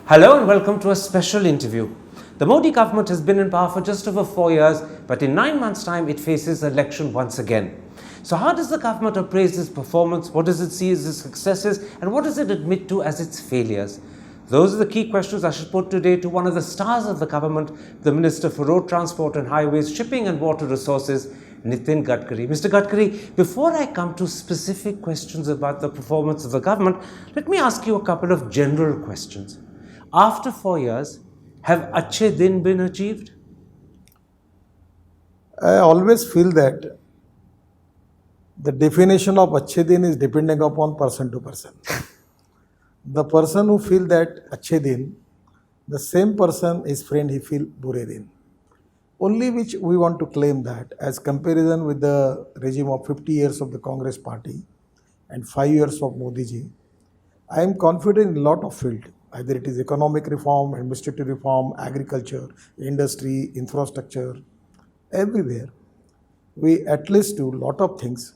Hello and welcome to a special interview. The Modi government has been in power for just over 4 years, but in 9 months' time it faces election once again. So how does the government appraise its performance? What does it see as its successes? And what does it admit to as its failures? Those are the key questions I should put today to one of the stars of the government, the Minister for Road Transport and Highways, Shipping and Water Resources, Nitin Gadkari. Mr. Gadkari, before I come to specific questions about the performance of the government, let me ask you a couple of general questions. After 4 years, have Achhe Din been achieved? I always feel that the definition of Achhe Din is depending upon person to person. The person who feel that Achhe Din, the same person, his friend, he feel Bure Din. Only which we want to claim that as comparison with the regime of 50 years of the Congress party and 5 years of Modi ji, I am confident in a lot of field. Either it is economic reform, administrative reform, agriculture, industry, infrastructure, everywhere. We at least do a lot of things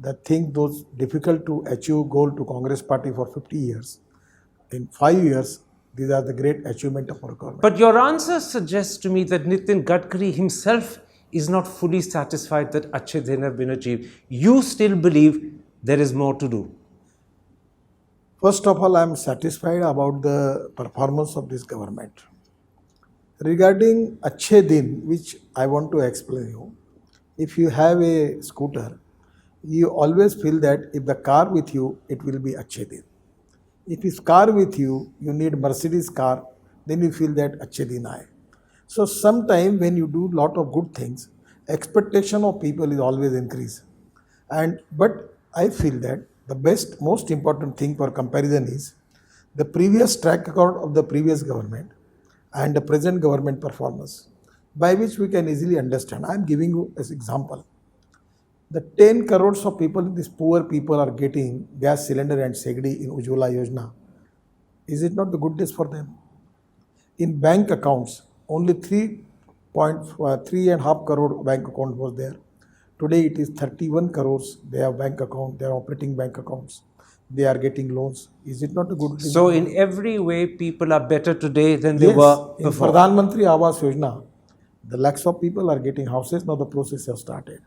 that think those difficult to achieve goal to Congress party for 50 years. In 5 years, these are the great achievement of our government. But your answer suggests to me that Nitin Gadkari himself is not fully satisfied that Achhe Din have been achieved. You still believe there is more to do. First of all, I am satisfied about the performance of this government. Regarding Achhe Din, which I want to explain you, if you have a scooter, you always feel that if the car with you, it will be Achhe Din. If it's car with you, you need Mercedes car, then you feel that Achhe Din aaye. So sometime when you do lot of good things, expectation of people is always increase. But I feel that the best, most important thing for comparison is the previous track record of the previous government and the present government performance, by which we can easily understand. I am giving you as example. The 10 crores of people, these poor people are getting gas cylinder and Segdi in Ujjwala Yojana. Is it not the good days for them? In bank accounts, only 3.5 crore bank account was there. Today it is 31 crores. They have bank account, they are operating bank accounts. They are getting loans. Is it not a good thing? So in every way, people are better today than they were before. In Pradhan Mantri Awas Yojana, the lakhs of people are getting houses. Now the process has started.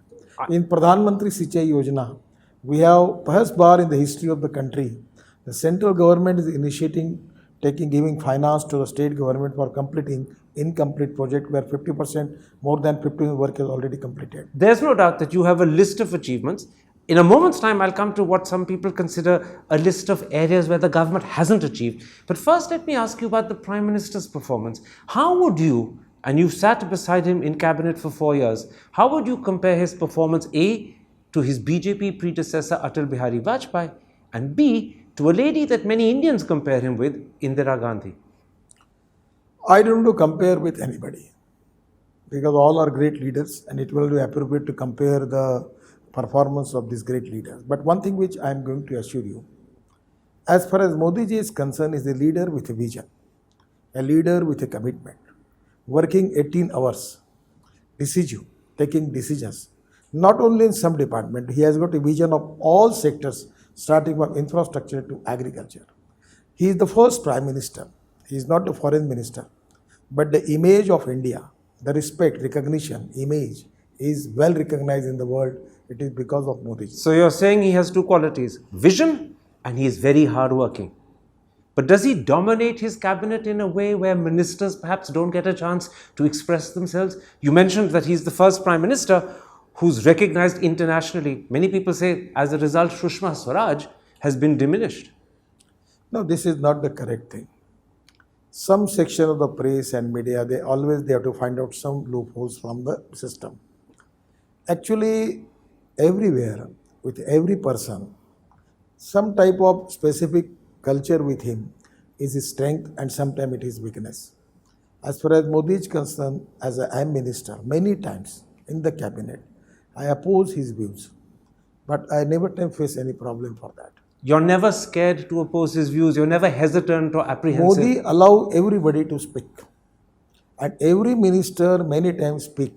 In Pradhan Mantri Sinchai Yojana, we have first bar in the history of the country. The central government is initiating, giving finance to the state government for completing incomplete project where 50%, more than 50% work is already completed. There's no doubt that you have a list of achievements. In a moment's time, I'll come to what some people consider a list of areas where the government hasn't achieved. But first, let me ask you about the Prime Minister's performance. How would you, and you've sat beside him in cabinet for 4 years, how would you compare his performance, A, to his BJP predecessor Atal Bihari Vajpayee, and B, to a lady that many Indians compare him with, Indira Gandhi? I don't want to compare with anybody because all are great leaders and it will be appropriate to compare the performance of these great leaders. But one thing which I am going to assure you, as far as Modi ji is concerned, is a leader with a vision, a leader with a commitment, working 18 hours, decisive, taking decisions, not only in some department, he has got a vision of all sectors, starting from infrastructure to agriculture. He is the first Prime Minister. He is not the foreign minister. But the image of India, the respect, recognition, image is well recognized in the world. It is because of Modi ji. So you're saying he has two qualities, vision and he is very hardworking. But does he dominate his cabinet in a way where ministers perhaps don't get a chance to express themselves? You mentioned that he's the first Prime Minister who's recognized internationally. Many people say as a result, Sushma Swaraj has been diminished. No, this is not the correct thing. Some section of the press and media, they have to find out some loopholes from the system. Actually, everywhere, with every person, some type of specific culture with him is his strength and sometimes it is weakness. As far as Modi is concerned, as I am minister, many times in the cabinet, I oppose his views, but I never time face any problem for that. You're never scared to oppose his views. You're never hesitant or apprehensive. Modi allow everybody to speak. And every minister many times speak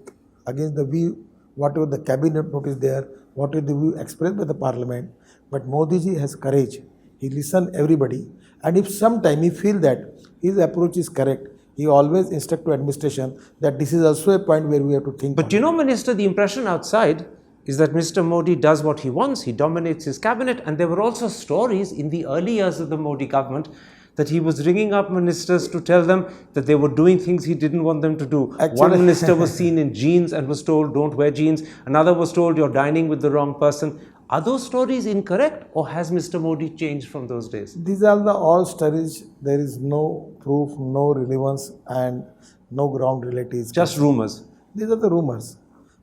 against the view, whatever the cabinet note is there, what is the view expressed by the parliament. But Modi ji has courage. He listen everybody. And if sometime he feel that his approach is correct. He always instruct to administration that this is also a point where we have to think. But you know, Minister, the impression outside is that Mr. Modi does what he wants, he dominates his cabinet, and there were also stories in the early years of the Modi government that he was ringing up ministers to tell them that they were doing things he didn't want them to do. One minister was seen in jeans and was told, don't wear jeans. Another was told, you're dining with the wrong person. Are those stories incorrect, or has Mr. Modi changed from those days? These are the all stories. There is no proof, no relevance, and no ground relatives. Just rumors. These are the rumors.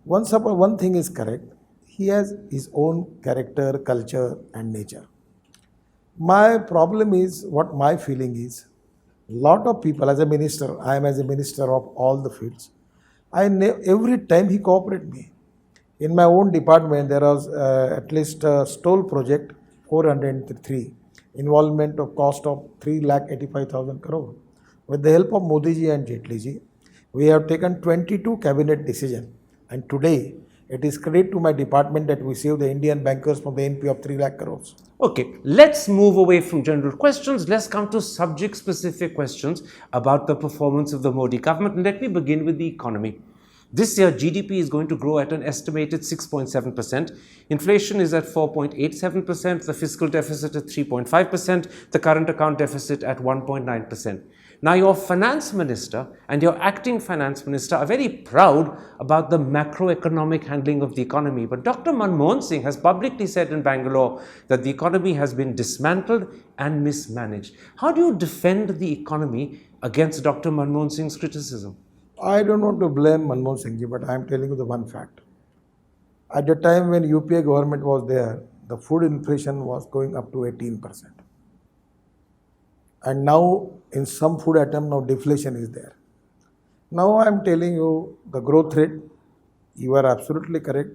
One thing is correct. He has his own character, culture, and nature. My problem is, what my feeling is, lot of people, as a minister, I am as a minister of all the fields, every time he cooperate me. In my own department, there was at least a stole project, 403, involvement of cost of 3,85,000 crore. With the help of Modi ji and Jaitley ji, we have taken 22 cabinet decisions, and today it is credit to my department that we saved the Indian bankers from the NP of 3 lakh crores. Okay, let's move away from general questions. Let's come to subject-specific questions about the performance of the Modi government. And let me begin with the economy. This year, GDP is going to grow at an estimated 6.7%. Inflation is at 4.87%. The fiscal deficit at 3.5%. The current account deficit at 1.9%. Now, your finance minister and your acting finance minister are very proud about the macroeconomic handling of the economy. But Dr. Manmohan Singh has publicly said in Bangalore that the economy has been dismantled and mismanaged. How do you defend the economy against Dr. Manmohan Singh's criticism? I don't want to blame Manmohan Singh ji, but I am telling you the one fact. At the time when UPA government was there, the food inflation was going up to 18%. And now, in some food item, now deflation is there. Now I am telling you the growth rate, you are absolutely correct.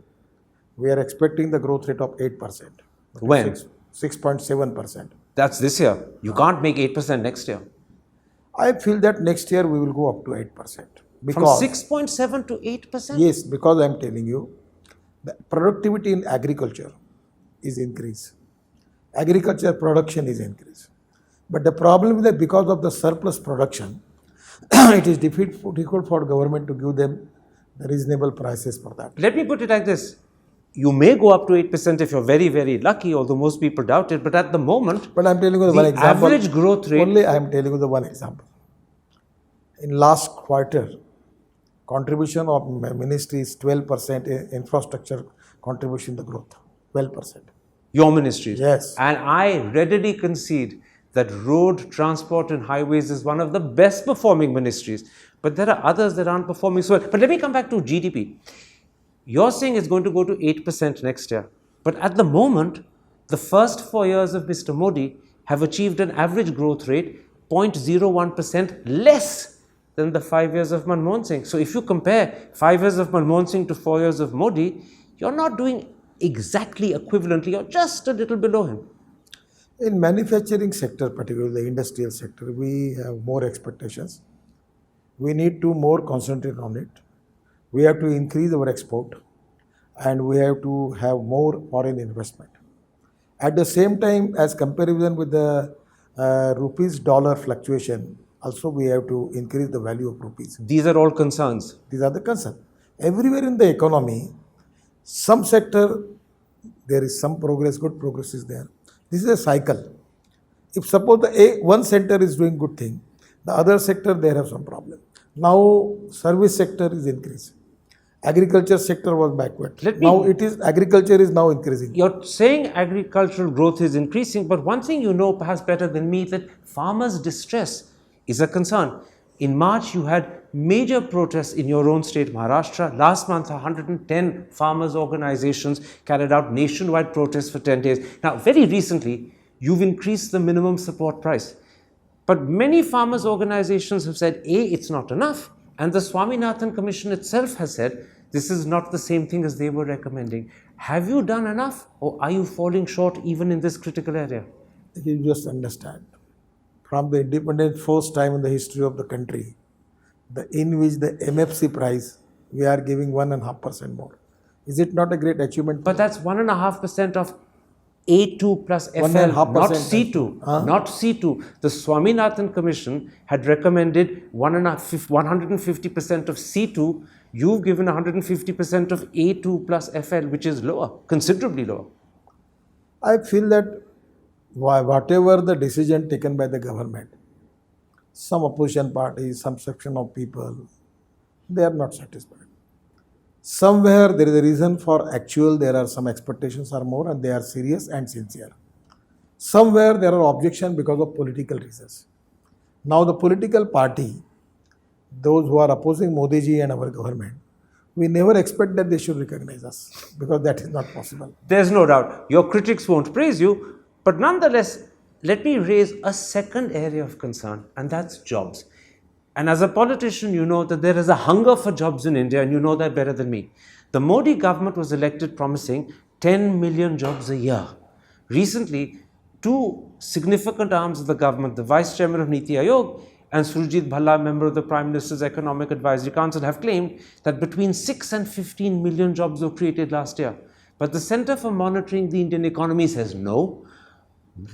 We are expecting the growth rate of 8%. When? 6.7%. That's this year. You can't make 8% next year. I feel that next year we will go up to 8%. From 6.7 to 8%? Yes, because I am telling you, the productivity in agriculture is increased. Agriculture production is increased. But the problem is that because of the surplus production, it is difficult for government to give them the reasonable prices for that. Let me put it like this. You may go up to 8% if you're very, very lucky, although most people doubt it. But at the moment, but I'm telling you the one example. Average growth rate. Only I am telling you the one example. In last quarter, contribution of ministry is 12% in infrastructure contribution to growth. 12%. Your ministry. Yes. And I readily concede that road, transport and highways is one of the best performing ministries. But there are others that aren't performing so well. But let me come back to GDP. You're saying it's going to go to 8% next year. But at the moment, the first 4 years of Mr. Modi have achieved an average growth rate 0.01% less than the 5 years of Manmohan Singh. So if you compare 5 years of Manmohan Singh to 4 years of Modi, you're not doing exactly equivalently, you're just a little below him. In manufacturing sector, particularly the industrial sector, we have more expectations. We need to more concentrate on it. We have to increase our export and we have to have more foreign investment. At the same time, as comparison with the rupees dollar fluctuation, also we have to increase the value of rupees. These are all concerns. These are the concerns. Everywhere in the economy, some sector, there is some progress, good progress is there. This is a cycle. If suppose one sector is doing good thing, the other sector they have some problem. Now service sector is increasing. Agriculture sector was backward. Agriculture is now increasing. You're saying agricultural growth is increasing, but one thing you know perhaps better than me, that farmers' distress is a concern. In March, you had major protests in your own state, Maharashtra. Last month, 110 farmers' organizations carried out nationwide protests for 10 days. Now, very recently, you've increased the minimum support price. But many farmers' organizations have said, A, it's not enough. And the Swaminathan Commission itself has said, this is not the same thing as they were recommending. Have you done enough, or are you falling short even in this critical area? You just understand. From the independence first time in the history of the country, in which the MFC price, we are giving 1.5% more. Is it not a great achievement? But that's 1.5% of A2 plus FL, 1.5%. not C2, not C2. The Swaminathan Commission had recommended 150% of C2. You've given 150% of A2 plus FL, which is lower, considerably lower. I feel that whatever the decision taken by the government, some opposition parties, some section of people, they are not satisfied. Somewhere there is a reason for actual, there are some expectations are more and they are serious and sincere. Somewhere there are objections because of political reasons. Now the political party, those who are opposing Modi ji and our government, we never expect that they should recognize us because that is not possible. There's no doubt. Your critics won't praise you, but nonetheless, let me raise a second area of concern, and that's jobs. And as a politician, you know that there is a hunger for jobs in India, and you know that better than me. The Modi government was elected promising 10 million jobs a year. Recently, two significant arms of the government, the Vice Chairman of Niti Aayog and Surjit Bhalla, member of the Prime Minister's Economic Advisory Council, have claimed that between 6 and 15 million jobs were created last year. But the Center for Monitoring the Indian Economy says no.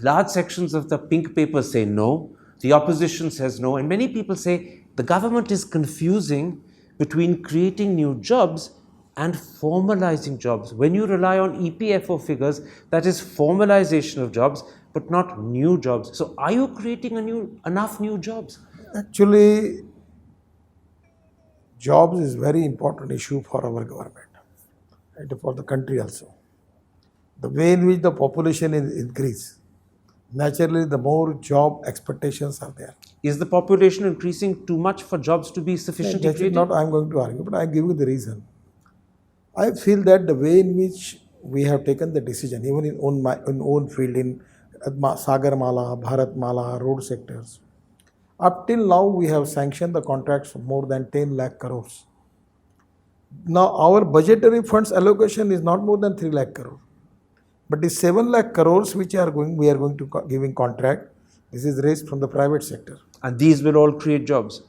Large sections of the pink paper say no. The opposition says no. And many people say the government is confusing between creating new jobs and formalizing jobs. When you rely on EPFO figures, that is formalization of jobs, but not new jobs. So are you creating enough new jobs? Actually, jobs is very important issue for our government and for the country also. The way in which the population is increased, naturally the more job expectations are there. Is the population increasing too much for jobs to be sufficiently That is created? not I am going to argue, but I give you the reason. I feel that the way in which we have taken the decision, even in own field, in Sagar Mala, Bharat Mala, road sectors, up till now we have sanctioned the contracts for more than 10 lakh crores. Now our budgetary funds allocation is not more than 3 lakh crore. But the 7 lakh crores which we are going to giving contract, this is raised from the private sector. And these will all create jobs.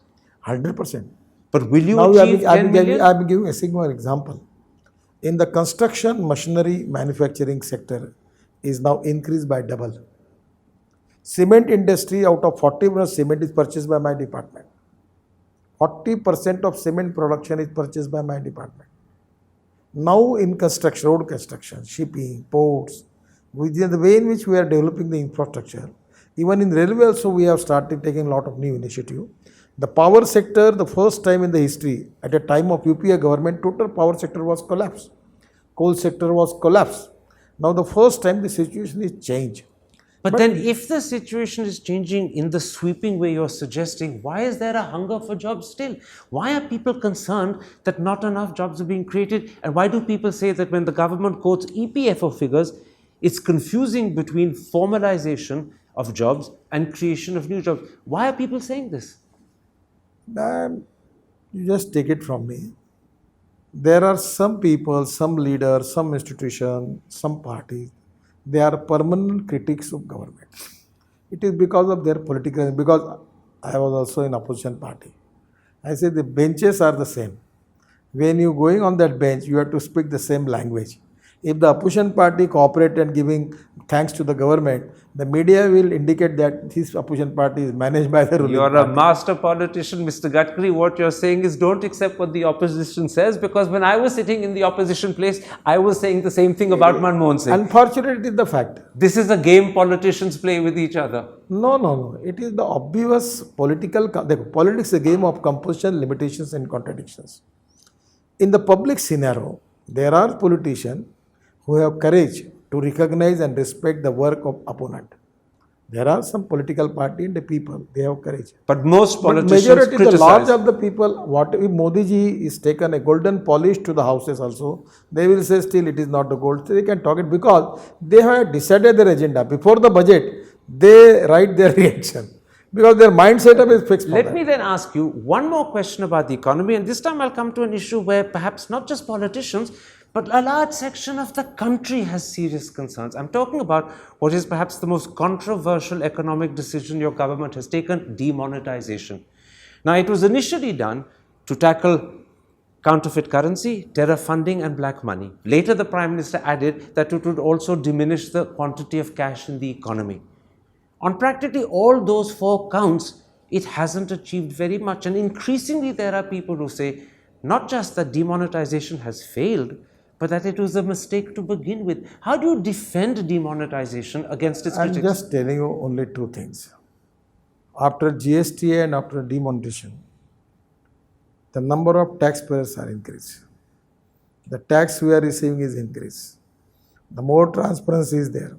100%. But will you Now achieve 10 million? I am giving a single example. In the construction machinery manufacturing sector is now increased by double. Cement industry, out of 40% cement is purchased by my department. 40% of cement production is purchased by my department. Now in construction, road construction, shipping, ports, within the way in which we are developing the infrastructure, even in railway also we have started taking a lot of new initiative. The power sector, the first time in the history, at a time of UPA government, total power sector was collapsed. Coal sector was collapsed. Now the first time the situation is changed. But then if the situation is changing in the sweeping way you're suggesting, why is there a hunger for jobs still? Why are people concerned that not enough jobs are being created? And why do people say that when the government quotes EPFO figures, it's confusing between formalization of jobs and creation of new jobs? Why are people saying this? You just take it from me. There are some people, some leaders, some institutions, some parties, they are permanent critics of government. It is because of their political, because I was also in opposition party. I say the benches are the same. When you going on that bench, you have to speak the same language. If the opposition party cooperate and giving thanks to the government, the media will indicate that this opposition party is managed by the ruling You're party. a master politician, Mr. Gadkari. What you're saying is don't accept what the opposition says, because when I was sitting in the opposition place, I was saying the same thing about Manmohan Singh. Unfortunately, it is the fact. This is a game politicians play with each other. No. It is the obvious political. Politics is a game of composition, limitations, and contradictions. In the public scenario, there are politicians who have courage to recognize and respect the work of opponent. There are some political party and the people, they have courage. But most politicians majority, criticize. the large of the people, what if Modi ji is taken a golden polish to the houses also, they will say still it is not the gold. So they can talk it because they have decided their agenda. Before the budget, they write their reaction. Because their mind setup is fixed. Let me then ask you one more question about the economy, and this time I'll come to an issue where perhaps not just politicians, but a large section of the country has serious concerns. I'm talking about what is perhaps the most controversial economic decision your government has taken, demonetization. Now, it was initially done to tackle counterfeit currency, terror funding, and black money. Later, the Prime Minister added that it would also diminish the quantity of cash in the economy. On practically all those four counts, it hasn't achieved very much. And increasingly, there are people who say not just that demonetization has failed, but that it was a mistake to begin with. How do you defend demonetization against its I'm critics? just telling you only two things. After GST and after demonetization, the number of taxpayers are increased. The tax we are receiving is increased. The more transparency is there.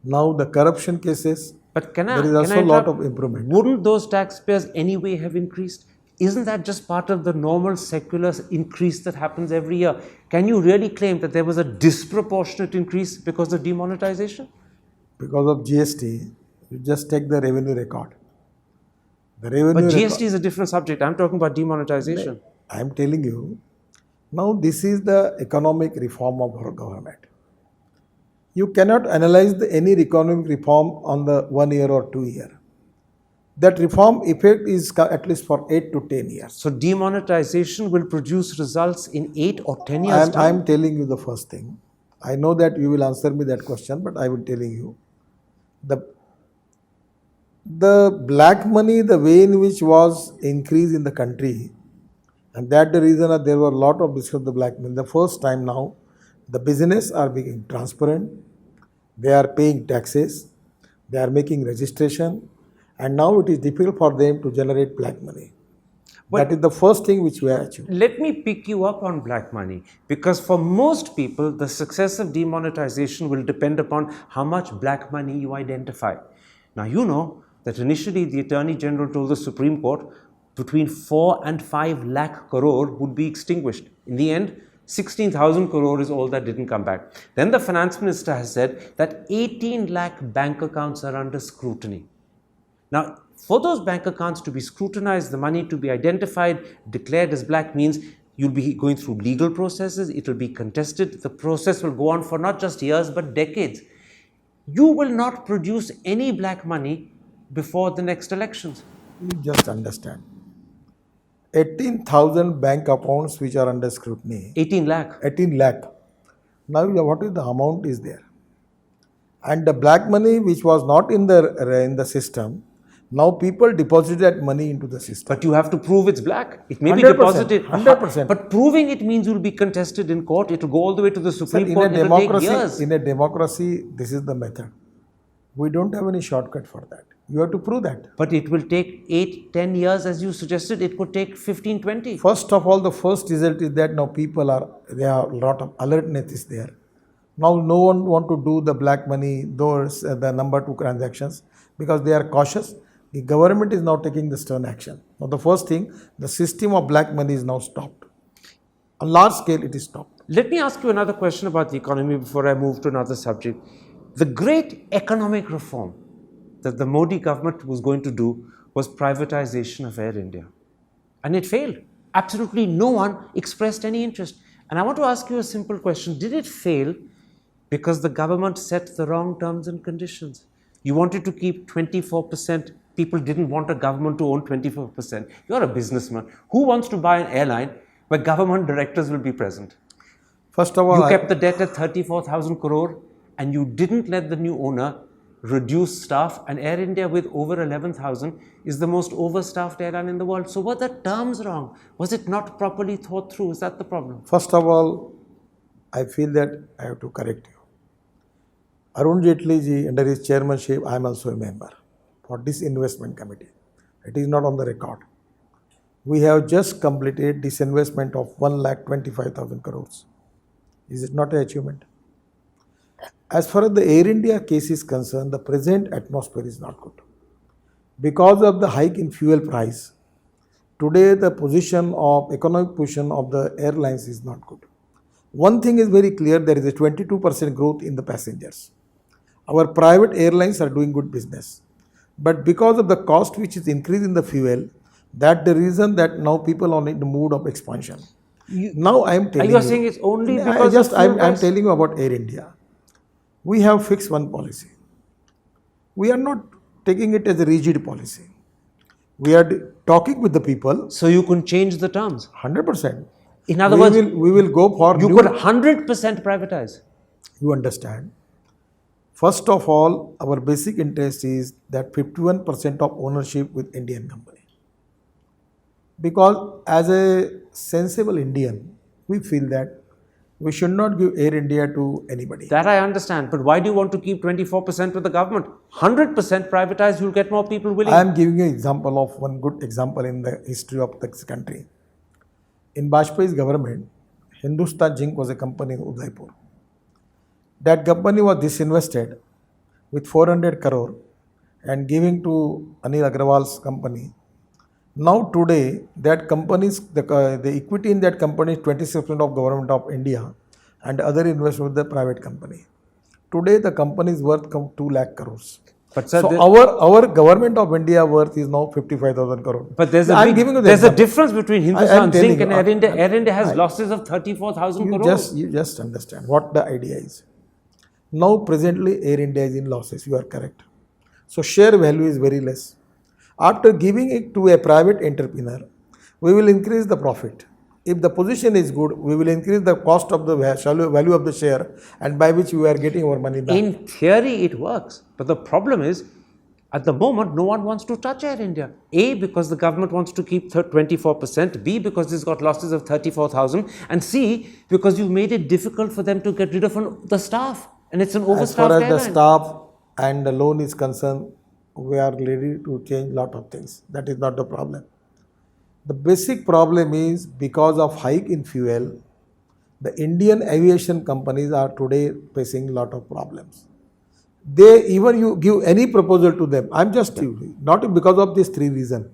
Now the corruption cases, But can there is I also a lot interrupt? of improvement. Wouldn't those taxpayers anyway have increased? Isn't that just part of the normal secular increase that happens every year? Can you really claim that there was a disproportionate increase because of demonetization? Because of GST, you just take the revenue record. The revenue But record. GST is a different subject. I'm talking about demonetization. I am telling you, now this is the economic reform of our government. You cannot analyze any economic reform on the 1 year or 2 year. That reform effect is at least for 8 to 10 years. So demonetization will produce results in 8 or 10 I years' am time. telling you the first thing. I know that you will answer me that question, but I will telling you. The black money, the way in which was increased in the country, and that the reason that there were a lot of discussion of the black money. The first time now, the business are being transparent, they are paying taxes, they are making registration, and now it is difficult for them to generate black money. Well, that is the first thing which we have achieved. let me pick you up on black money, because for most people, the success of demonetization will depend upon how much black money you identify. Now, you know that initially the Attorney General told the Supreme Court between 4 and 5 lakh crore would be extinguished. In the end, 16,000 crore is all that didn't come back. Then the Finance Minister has said that 18 lakh bank accounts are under scrutiny. Now, for those bank accounts to be scrutinized, the money to be identified, declared as black, means you'll be going through legal processes, it will be contested, the process will go on for not just years but decades. You will not produce any black money before the next elections. You just understand. 18,000 bank accounts which are under scrutiny. 18 lakh. 18 lakh. Now what is the amount is there? And the black money which was not in the system, now people deposited that money into the system. But you have to prove it's black. It may be 100%, deposited. 100%. But proving it means you'll be contested in court. It will go all the way to the Supreme Court. It will take years. In a democracy, this is the method. We don't have any shortcut for that. You have to prove that. But it will take 8, 10 years, as you suggested. It could take 15, 20. First of all, the first result is that now people there are a lot of alertness is there. Now no one want to do the black money, the number 2 transactions, because they are cautious. The government is now taking the stern action. Now the first thing, the system of black money is now stopped. On large scale, it is stopped. Let me ask you another question about the economy before I move to another subject. The great economic reform that the Modi government was going to do was privatization of Air India. And it failed. Absolutely no one expressed any interest. And I want to ask you a simple question. Did it fail because the government set the wrong terms and conditions? You wanted to keep 24%. People didn't want a government to own 24%. You're a businessman. Who wants to buy an airline where government directors will be present? First of all, you kept the debt at 34,000 crore and you didn't let the new owner reduce staff, and Air India with over 11,000 is the most overstaffed airline in the world. So were the terms wrong? Was it not properly thought through? Is that the problem? First of all, I feel that I have to correct you. Arun Jaitley ji, under his chairmanship, I am also a member for this investment committee. It is not on the record. We have just completed disinvestment of 1,25,000 crores. Is it not an achievement? As far as the Air India case is concerned, the present atmosphere is not good. Because of the hike in fuel price, today the economic position of the airlines is not good. One thing is very clear, there is a 22% growth in the passengers. Our private airlines are doing good business. But because of the cost which is increased in the fuel, that's the reason that now people are in the mood of expansion. Now I am telling you. Are you saying it's only because I am telling you about Air India. We have fixed one policy. We are not taking it as a rigid policy. We are talking with the people. So you can change the terms. 100%. In other words, we will go for you new. could 100% privatize. You understand? First of all, our basic interest is that 51% of ownership with Indian company. Because as a sensible Indian, we feel that we should not give Air India to anybody. That I understand. But why do you want to keep 24% with the government? 100% privatized, you'll get more people willing. I am giving you an example of one good example in the history of this country. In Bajpayee's government, Hindustan Zinc was a company in Udaipur. That company was disinvested with 400 crore and giving to Anil Agrawal's company. Now today, that company's the equity in that company is 26% of government of India and other investment with the private company. Today, the company is worth 2 lakh crores. But sir, So our government of India worth is now 55,000 crore. but there's a, I'm big, giving you the there's a example. difference between I Hindustan am telling Zinc and you, Air India. Air India has losses of 34,000 crores. You just understand what the idea is. Now presently Air India is in losses. You are correct. So share value is very less. After giving it to a private entrepreneur, we will increase the profit. If the position is good, we will increase the cost of the value of the share, and by which we are getting our money back. In theory, it works. But the problem is, at the moment, no one wants to touch Air India. A, because the government wants to keep 24%. B, because it's got losses of 34,000. And C, because you've made it difficult for them to get rid of the staff. And it's an As far overstaffed as the airline. staff and the loan is concerned, we are ready to change lot of things. That is not the problem. The basic problem is because of hike in fuel, the Indian aviation companies are today facing lot of problems. They even you give any proposal to them. I'm just not because of these three reasons.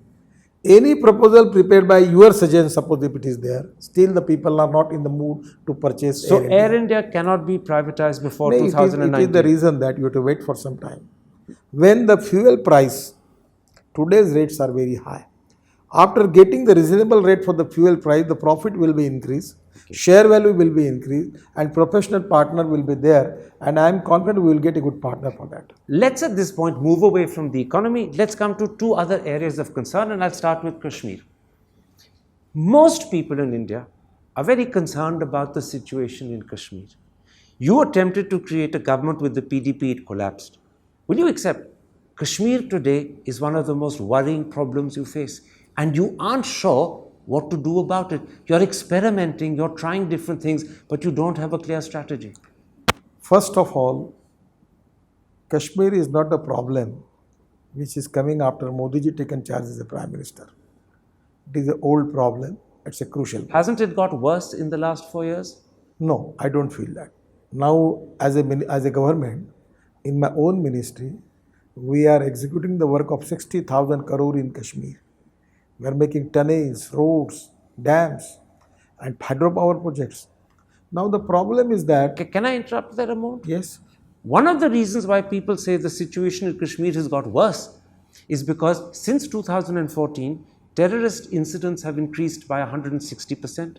Any proposal prepared by your suggestion, suppose if it is there, still the people are not in the mood to purchase So Air Air India. India cannot be privatized before No, 2019. it is the reason that you have to wait for some time. When the fuel price, today's rates are very high. After getting the reasonable rate for the fuel price, the profit will be increased, share value will be increased, and professional partner will be there. And I am confident we will get a good partner for that. Let's at this point move away from the economy. Let's come to two other areas of concern, and I'll start with Kashmir. Most people in India are very concerned about the situation in Kashmir. You attempted to create a government with the PDP, it collapsed. Will you accept Kashmir today is one of the most worrying problems you face, and you aren't sure what to do about it? You're experimenting, you're trying different things, but you don't have a clear strategy. First of all, Kashmir is not a problem which is coming after Modi ji taken charge as a Prime Minister. It is an old problem. It's a crucial problem. Hasn't it got worse in the last 4 years? No, I don't feel that. Now, as a government, in my own ministry, we are executing the work of 60,000 crore in Kashmir. We are making tunnels, roads, dams, and hydropower projects. Now, the problem is that, Can I interrupt there a moment? yes, One of the reasons why people say the situation in Kashmir has got worse is because since 2014, terrorist incidents have increased by 160%.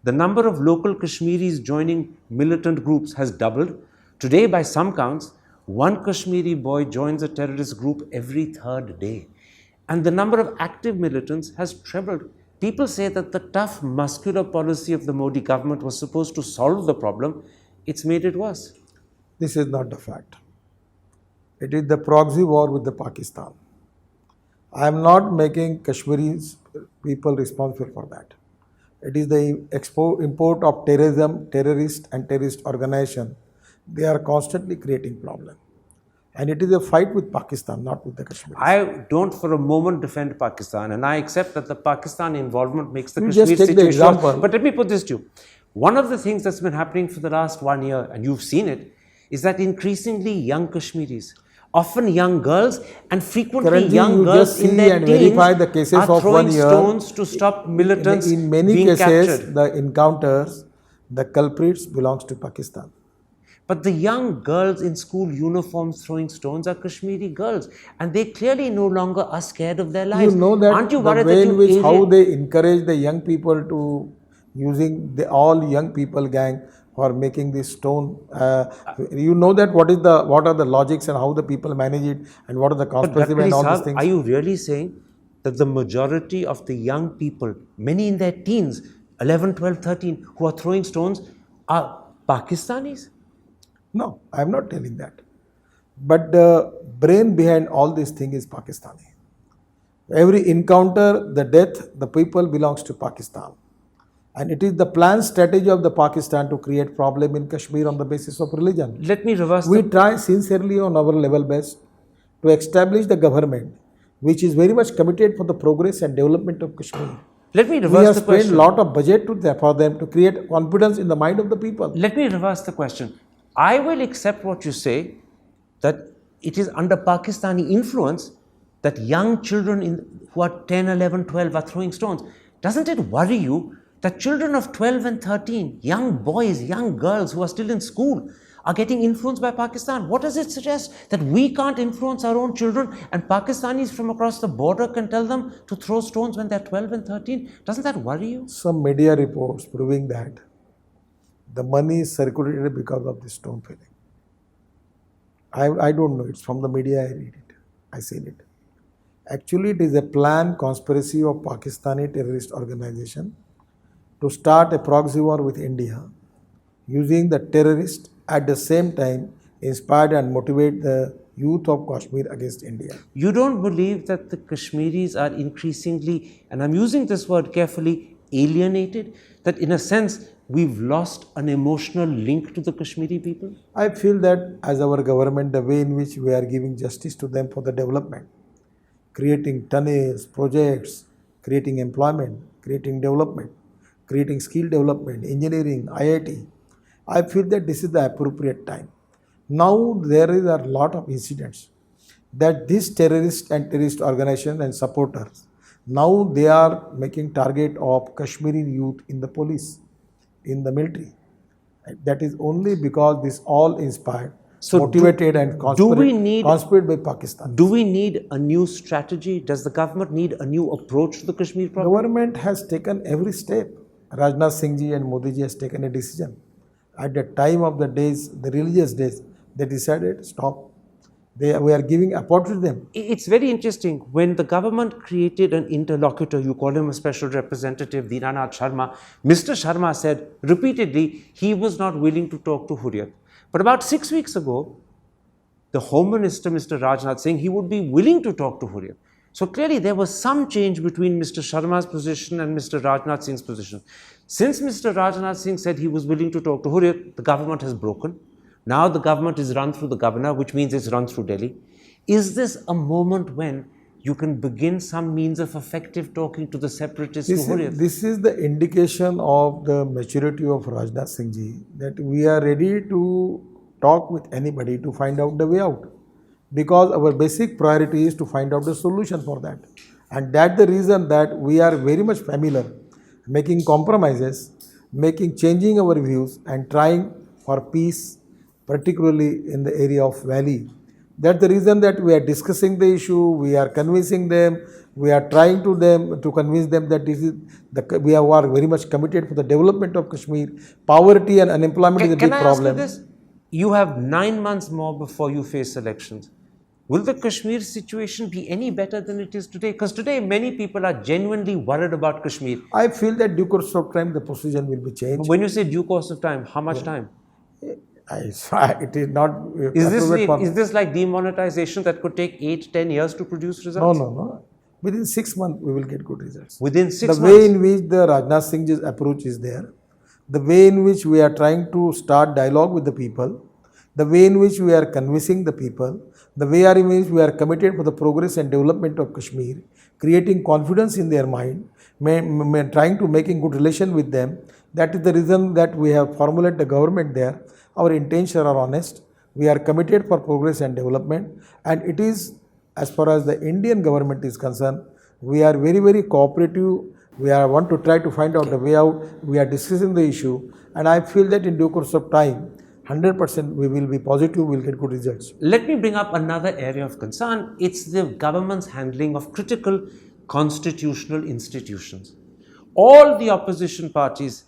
The number of local Kashmiris joining militant groups has doubled. Today, by some counts, one Kashmiri boy joins a terrorist group every third day. And the number of active militants has trebled. People say that the tough, muscular policy of the Modi government was supposed to solve the problem. It's made it worse. this is not the fact. It is the proxy war with the Pakistan. I am not making Kashmiris people responsible for that. It is the import of terrorism, terrorist and terrorist organization. They are constantly creating problem. And it is a fight with Pakistan, not with the Kashmiris. I don't for a moment defend Pakistan, and I accept that the Pakistan involvement makes the You Kashmir just take the situation worse. example. But let me put this to you. One of the things that's been happening for the last 1 year, and you've seen it, is that increasingly young Kashmiris, often young girls, and frequently Currently, young you girls just in see their and teens verify the cases are of throwing 1 year. stones to stop militants In many being cases, captured. the encounters, the culprits belongs to Pakistan. But the young girls in school uniforms throwing stones are Kashmiri girls, and they clearly no longer are scared of their lives. You know that Aren't you the worried way that in you which how alien- they encourage the young people to using the all young people gang for making this stone. You know that what are the logics and how the people manage it and what are the conspiracy But and all Sahab, these things. are you really saying that the majority of the young people, many in their teens, 11, 12, 13, who are throwing stones, are Pakistanis? No, I am not telling that. But the brain behind all this thing is Pakistani. Every encounter, the death, the people belongs to Pakistan. And it is the planned strategy of the Pakistan to create problem in Kashmir on the basis of religion. Let me reverse We the... try sincerely on our level best to establish the government which is very much committed for the progress and development of Kashmir. Let me We reverse have the spent question. a lot of budget for them to create confidence in the mind of the people. Let me reverse the question. I will accept what you say, that it is under Pakistani influence that young children who are 10, 11, 12 are throwing stones. Doesn't it worry you that children of 12 and 13, young boys, young girls who are still in school, are getting influenced by Pakistan? What does it suggest? That we can't influence our own children and Pakistanis from across the border can tell them to throw stones when they're 12 and 13? Doesn't that worry you? Some media reports proving that the money is circulated because of the stone throwing. I don't know, it's from the media, I read it, I seen it. Actually, it is a planned conspiracy of Pakistani terrorist organization to start a proxy war with India, using the terrorists at the same time inspire and motivate the youth of Kashmir against India. You don't believe that the Kashmiris are increasingly, and I'm using this word carefully, alienated? That in a sense, we've lost an emotional link to the Kashmiri people? I feel that as our government, the way in which we are giving justice to them for the development, creating tunnels, projects, creating employment, creating development, creating skill development, engineering, IIT, I feel that this is the appropriate time. Now there is a lot of incidents that these terrorists and terrorist organizations and supporters, now they are making target of Kashmiri youth in the police, in the military. That is only because this all inspired, motivated and conspired by Pakistan. Do we need a new strategy? Does the government need a new approach to the Kashmir problem? Government has taken every step. Rajnath Singh ji and Modi ji has taken a decision. At the time of the days, the religious days, they decided stop. We are giving opportunity to them. It's very interesting. When the government created an interlocutor, you call him a special representative, Dinanath Sharma, Mr. Sharma said repeatedly he was not willing to talk to Hurriyat. But about 6 weeks ago, the Home Minister, Mr. Rajnath Singh, he would be willing to talk to Hurriyat. So clearly there was some change between Mr. Sharma's position and Mr. Rajnath Singh's position. Since Mr. Rajnath Singh said he was willing to talk to Hurriyat, the government has broken. Now the government is run through the governor, which means it's run through Delhi. Is this a moment when you can begin some means of effective talking to the separatists? This is the indication of the maturity of Rajnath Singh ji, that we are ready to talk with anybody to find out the way out. Because our basic priority is to find out the solution for that. And that's the reason that we are very much familiar making compromises, changing our views and trying for peace, particularly in the area of valley. That's the reason that we are discussing the issue, we are convincing them, we are trying to convince them that this is we are very much committed for the development of Kashmir. Poverty and unemployment is a big problem. Can I ask you this? You have 9 months more before you face elections. Will the Kashmir situation be any better than it is today? Because today many people are genuinely worried about Kashmir. I feel that due course of time the position will be changed. When you say due course of time, how much time? It is not. Is this like demonetization that could take 8-10 years to produce results? No. Within 6 months we will get good results. Within 6 months? The way in which the Rajnath Singh's approach is there, the way in which we are trying to start dialogue with the people, the way in which we are convincing the people, the way in which we are committed for the progress and development of Kashmir, creating confidence in their mind, trying to making good relation with them. That is the reason that we have formulated the government there. Our intentions are honest. We are committed for progress and development. And it is, as far as the Indian government is concerned, we are very, very cooperative. We want to try to find out the way out. We are discussing the issue. And I feel that in due course of time, 100% we will be positive, we will get good results. Let me bring up another area of concern. It's the government's handling of critical constitutional institutions. All the opposition parties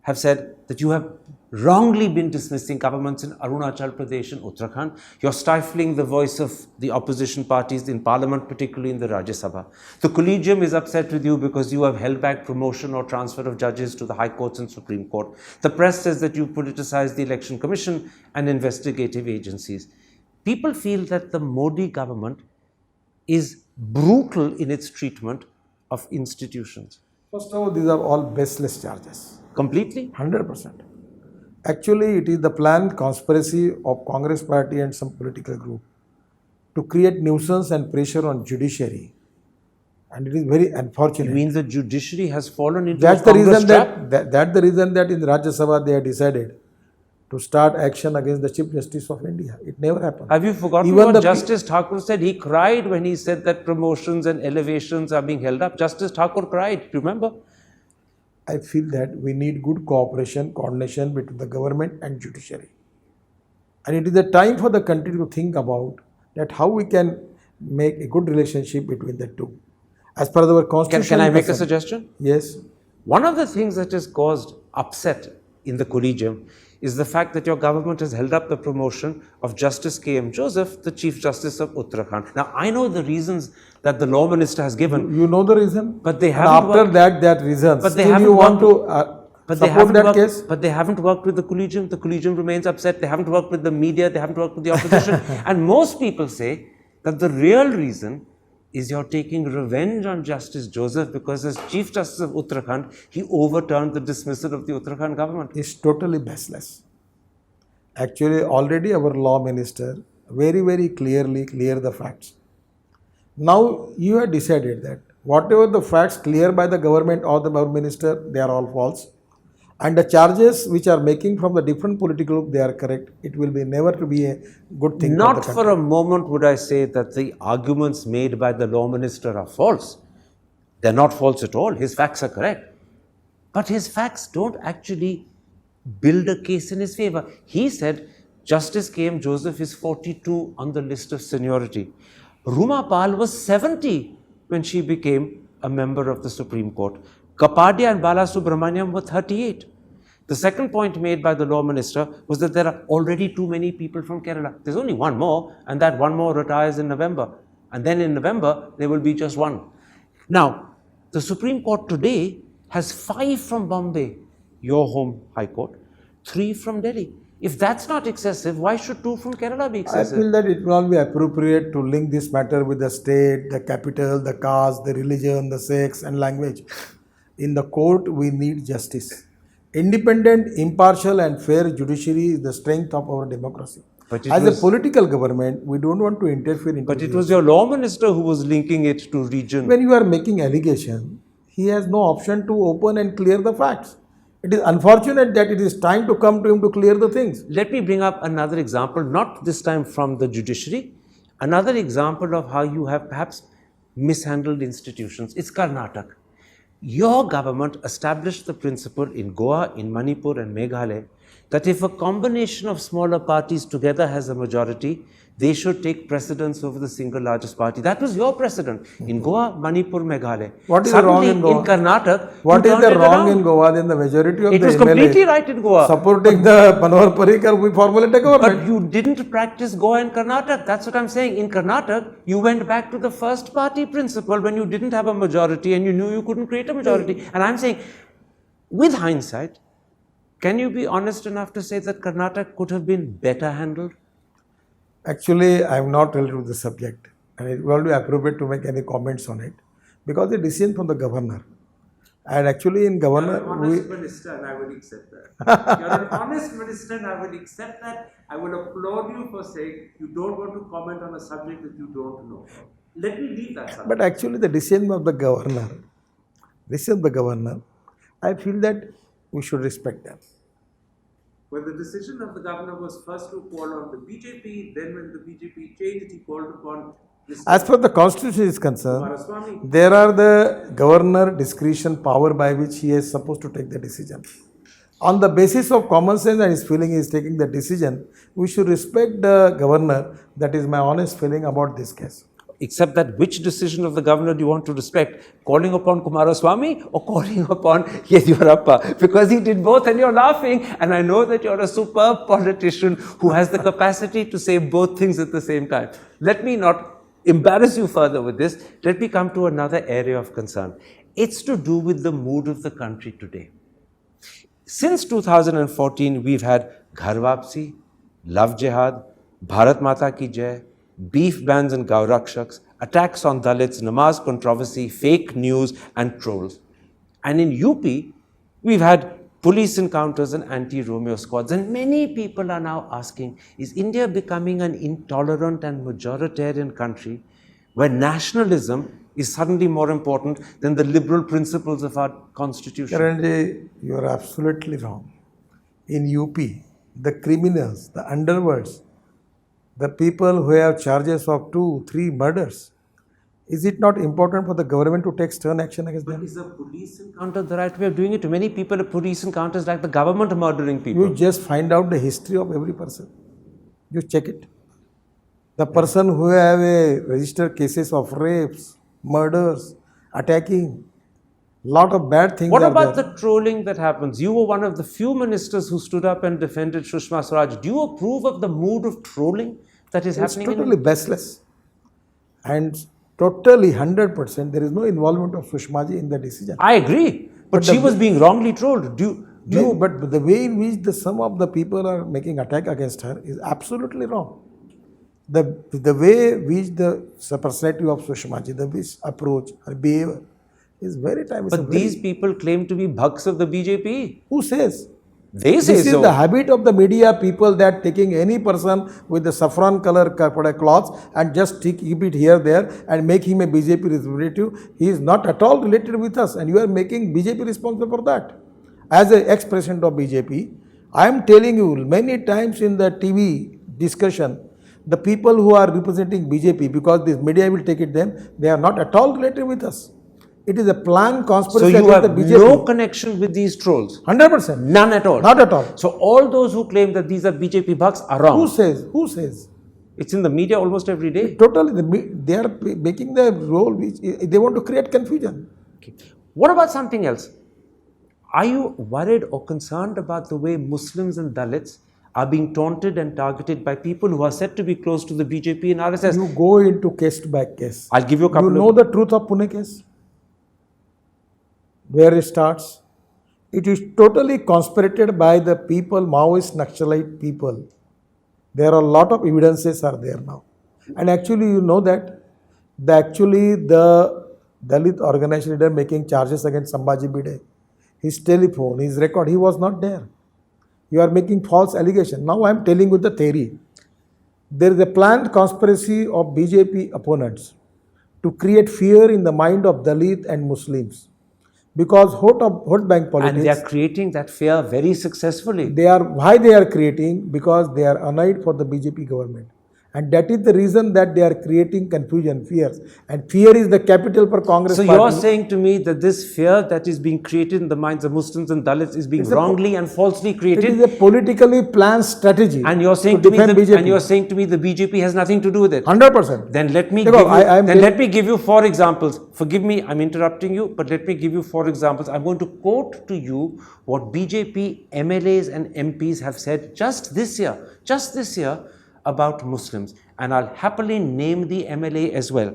have said that you have wrongly been dismissing governments in Arunachal Pradesh and Uttarakhand. You're stifling the voice of the opposition parties in parliament, particularly in the Rajya Sabha. The collegium is upset with you because you have held back promotion or transfer of judges to the High Courts and Supreme Court. The press says that you politicized the Election Commission and investigative agencies. People feel that the Modi government is brutal in its treatment of institutions. First of all, these are all baseless charges. Completely? 100%. Actually, it is the planned conspiracy of Congress party and some political group to create nuisance and pressure on judiciary. And it is very unfortunate. You mean the judiciary has fallen into That's a the Congress reason trap? that's the reason that in Rajya Sabha they have decided to start action against the Chief Justice of India. It never happened. Have you forgotten Even what the Justice Thakur said? He cried when he said that promotions and elevations are being held up. Justice Thakur cried, remember? I feel that we need good cooperation, coordination between the government and judiciary. And it is a time for the country to think about that how we can make a good relationship between the two. As per our constitution. Can I make a suggestion? Yes. One of the things that has caused upset in the collegium is the fact that your government has held up the promotion of Justice K.M. Joseph, the Chief Justice of Uttarakhand. Now, I know the reasons that the law minister has given. You know the reason? But they and haven't after worked, that reason, but they still haven't you want worked, to support that case? But they haven't worked with the collegium. The collegium remains upset. They haven't worked with the media. They haven't worked with the opposition. And most people say that the real reason is you're taking revenge on Justice Joseph because as Chief Justice of Uttarakhand, he overturned the dismissal of the Uttarakhand government. It's totally baseless. Actually, already our law minister very, very clearly clear the facts. Now, you have decided that whatever the facts cleared by the government or the government minister, they are all false. And the charges which are making from the different political group, they are correct. It will be never to be a good thing. Not for a moment would I say that the arguments made by the law minister are false. They're not false at all. His facts are correct. But his facts don't actually build a case in his favor. He said Justice K.M. Joseph is 42 on the list of seniority. Ruma Pal was 70 when she became a member of the Supreme Court. Kapadia and Bala Subramaniam were 38. The second point made by the law minister was that there are already too many people from Kerala. There's only one more, and that one more retires in November. And then in November, there will be just one. Now, the Supreme Court today has 5 from Bombay, your home High Court, 3 from Delhi. If that's not excessive, why should 2 from Kerala be excessive? I feel that it will not be appropriate to link this matter with the state, the capital, the caste, the religion, the sex and language. In the court, we need justice. Independent, impartial and fair judiciary is the strength of our democracy. As a political government, we don't want to interfere into But it was your law minister who was linking it to region. When you are making allegation, he has no option to open and clear the facts. It is unfortunate that it is time to come to him to clear the things. Let me bring up another example, not this time from the judiciary, another example of how you have perhaps mishandled institutions. It's Karnataka. Your government established the principle in Goa, in Manipur and Meghalaya that if a combination of smaller parties together has a majority, they should take precedence over the single largest party. That was your precedent in Goa, Manipur, Meghalaya. What is wrong in Goa? In Karnataka, what is the wrong in Goa? Then the majority of it the was MLA completely right in Goa. supporting the Manohar Parrikar, we formulate a government. But you didn't practice Goa and Karnataka. That's what I'm saying. In Karnataka, you went back to the first party principle when you didn't have a majority and you knew you couldn't create a majority. And I'm saying, with hindsight, can you be honest enough to say that Karnataka could have been better handled? Actually, I am not related to the subject and it will not be appropriate to make any comments on it because the decision from the governor. And actually in governor... You're an honest minister and I will accept that. You're an honest minister and I will accept that. I will applaud you for saying you don't want to comment on a subject that you don't know. Let me leave that subject. But actually the decision of the governor, I feel that we should respect them. When the decision of the governor was first to call on the BJP, then when the BJP changed, he called upon this. As per the constitution is concerned, Kumaraswamy. there are the governor discretion power by which he is supposed to take the decision. On the basis of common sense and his feeling he is taking the decision, we should respect the governor. That is my honest feeling about this case. except that which decision of the governor do you want to respect? Calling upon Kumaraswamy or calling upon Yediyurappa? Because he did both and you're laughing. And I know that you're a superb politician who has the capacity to say both things at the same time. Let me not embarrass you further with this. Let me come to another area of concern. It's to do with the mood of the country today. Since 2014, we've had Ghar Wapsi, Love Jihad, Bharat Mata Ki Jai, beef bans and Gaurakshaks, attacks on Dalits, Namaz controversy, fake news and trolls. And in UP, we've had police encounters and anti-Romeo squads. And many people are now asking, is India becoming an intolerant and majoritarian country where nationalism is suddenly more important than the liberal principles of our constitution? Karanji, you are absolutely wrong. In UP, the criminals, the underworlds, the people who have charges of 2-3 murders, is it not important for the government to take stern action against them? Is a police encounter the right way of doing it? To many people, a police encounter is like the government murdering people. You just find out the history of every person. You check it. The person who have a registered cases of rapes, murders, attacking, lot of bad things. What are about there. the trolling that happens? You were one of the few ministers who stood up and defended Sushma Swaraj. Do you approve of the mood of trolling that is It's happening? totally baseless. And totally 100%, there is no involvement of Sushma ji in the decision. I agree, but she was being wrongly trolled. But the way in which some of the people are making attack against her is absolutely wrong. The way which the personality of Sushma ji, the which approach, her behavior is very time. But these people claim to be bhaks of the BJP. Who says? They say This is so. the habit of the media people that taking any person with the saffron color cloths and just keep it here, there and make him a BJP representative. He is not at all related with us and you are making BJP responsible for that. As an ex-president of BJP, I am telling you many times in the TV discussion, the people who are representing BJP, because this media will take it them, they are not at all related with us. It is a planned So conspiracy you against have the BJP. no connection with these trolls? 100%. None at all? Not at all. So all those who claim that these are BJP bhaks are wrong? Who says? Who says? It's in the media almost every day. Totally, they are making the role which they want to create confusion. Okay. What about something else? Are you worried or concerned about the way Muslims and Dalits are being taunted and targeted by people who are said to be close to the BJP and RSS? You go into case by case. I'll give you a couple You know the truth of Pune case? Where it starts? It is totally conspirated by the people, Maoist, Naxalite people. There are a lot of evidences are there now. And actually you know that the Dalit organized leader making charges against Sambhaji Bide, his telephone, his record, he was not there. You are making false allegation. Now I am telling you the theory. There is a planned conspiracy of BJP opponents to create fear in the mind of Dalit and Muslims. Because vote bank politics. And they are creating that fear very successfully. Why they are creating? Because they are annoyed for the BJP government. And that is the reason that they are creating confusion, fears. And fear is the capital for Congress So party. you're saying to me that this fear that is being created in the minds of Muslims and Dalits is being wrongly and falsely It created? is a politically planned strategy. And you're saying to to me defend that, BJP. and you're saying to me the BJP has nothing to do with it? 100%. Then let me Because let me give you 4 examples. Forgive me, I'm interrupting you, but let me give you 4 examples. I'm going to quote to you what BJP MLAs and MPs have said just this year about Muslims. And I'll happily name the MLA as well.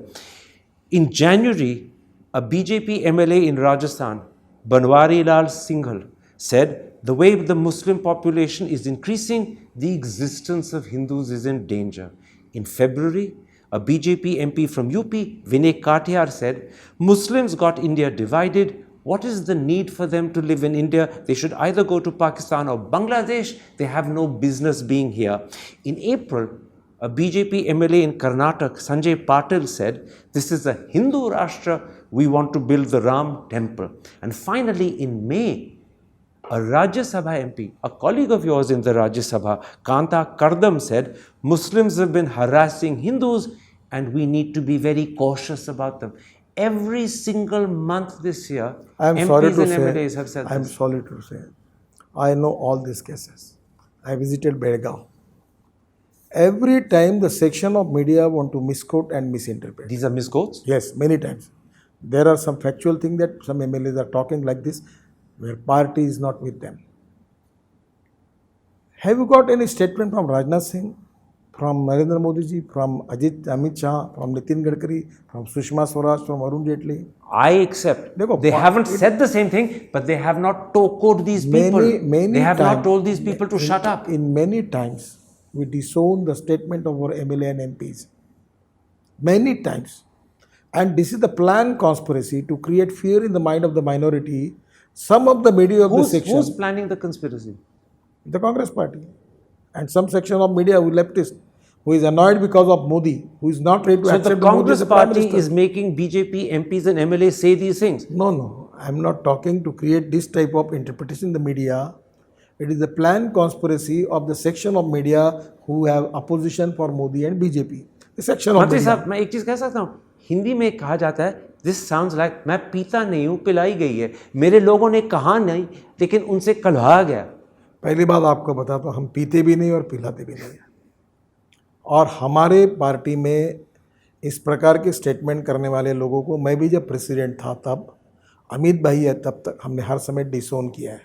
In January, a BJP MLA in Rajasthan, Banwari Lal Singhal, said the way the Muslim population is increasing, the existence of Hindus is in danger. In February, a BJP MP from UP, Vinay Katiyar, said, Muslims got India divided. What is the need for them to live in India? They should either go to Pakistan or Bangladesh. They have no business being here. In April, a BJP MLA in Karnataka, Sanjay Patil, said, this is a Hindu Rashtra. We want to build the Ram temple. And finally, in May, a Rajya Sabha MP, a colleague of yours in the Rajya Sabha, Kanta Kardam, said, Muslims have been harassing Hindus and we need to be very cautious about them. Every single month this year, MPs and MLAs have said this. I am sorry to say, I know all these cases. I visited Belgaum. Every time the section of media want to misquote and misinterpret. These are misquotes. Yes, many times. There are some factual things that some MLAs are talking like this, where party is not with them. Have you got any statement from Rajnath Singh, from Narendra Modi ji, from Amit Shah, from Nitin Gadkari, from Sushma Swaraj, from Arun Jaitley? I accept. Dekho, They haven't said the same thing, but they have not tokoed these people. They have not told these people to shut up. In many times, we disown the statement of our MLA and MPs. Many times. And this is the planned conspiracy to create fear in the mind of the minority. Some of the media of the section, Who's planning the conspiracy? the Congress party, and some section of media who leftist, who is annoyed because of Modi, who is not ready to So accept the Modi Congress as the Prime party Minister. is making BJP MPs and MLAs say these things. No, I am not talking to create this type of interpretation in the media. It is a planned conspiracy of the section of media who have opposition for Modi and BJP. The section of मंत्री media. साहब, मैं एक चीज कह सकता हूँ, हिंदी में कहा जाता है, दिस साउंड्स लाइक मैं पीता नहीं हूँ, पिलाई गई है, मेरे लोगों ने कहा नहीं, लेकिन उनसे कलहा गया. पहली बात आपको बताता हूँ, हम पीते भी नहीं और पिलाते भी नहीं हैं. और हमारे पार्टी में इस प्रकार के स्टेटमेंट करने वाले लोगों को मैं भी जब प्रेसिडेंट था तब, अमित भाई है तब तक हमने हर समय डिसोन किया है.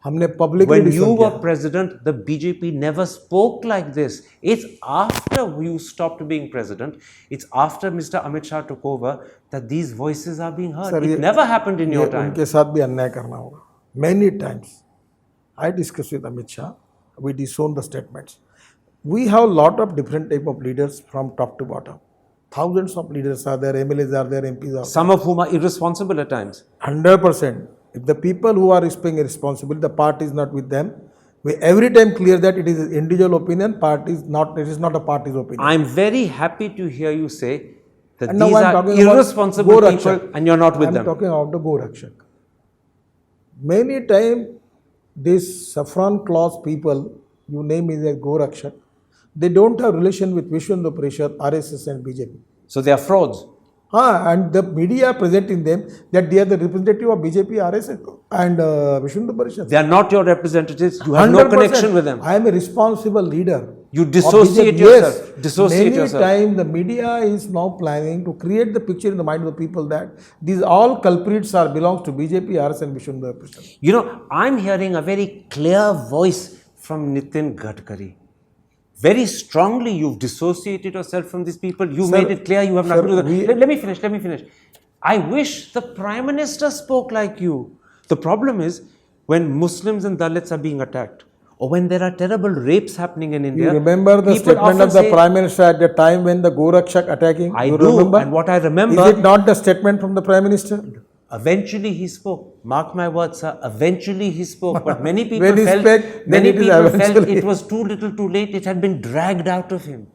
हमने पब्लिकली When you डिसोन were किया. president, the BJP never spoke like this. It's after you stopped being president, it's after Mr. Amit Shah took over that these voices are being heard. Sir, It ये- never happened in your ये time. उनके साथ भी अन्याय करना होगा. Many times I discussed with Amit Shah, we disown the statements. We have a lot of different type of leaders from top to bottom. Thousands of leaders are there, MLAs are there, MPs are there. Some of whom are irresponsible at times. 100%. If the people who are being responsible, the party is not with them. We every time clear that it is an individual opinion. Party is not. It is not a party's opinion. I'm very happy to hear you say that And now these I'm are talking about irresponsible Go people Rakshak. and you're not with I'm them. talking about the Go Rakshak. Many times, these saffron clause people, you name is as Go Rakshak, they don't have relation with Vishwa Hindu Parishad, RSS and BJP. So they are frauds. And the media presenting them that they are the representative of BJP, RSS and Vishwa Hindu Parishad. They are not your representatives. You have no 100%. connection with them. I am a responsible leader. You of dissociate BJP. yourself. Yes. Dissociate Many yourself. times the media is now planning to create the picture in the mind of the people that these all culprits are belongs to BJP, RS and Vishwa Hindu Parishad. You know, I'm hearing a very clear voice from Nitin Gadkari. Very strongly, you've dissociated yourself from these people. You Sir, made it clear you have nothing to do with we- it. Let me finish. I wish the Prime Minister spoke like you. The problem is when Muslims and Dalits are being attacked, or when there are terrible rapes happening in India. You remember the people statement often of the say, Prime Minister at the time when the Gorakshak attacking? I you do, remember? and what I remember. Is it not the statement from the Prime Minister? Eventually he spoke. Mark my words, sir. Eventually he spoke. But many people When he felt, spoke, then many it is people felt eventually. it was too little, too late. It had been dragged out of him.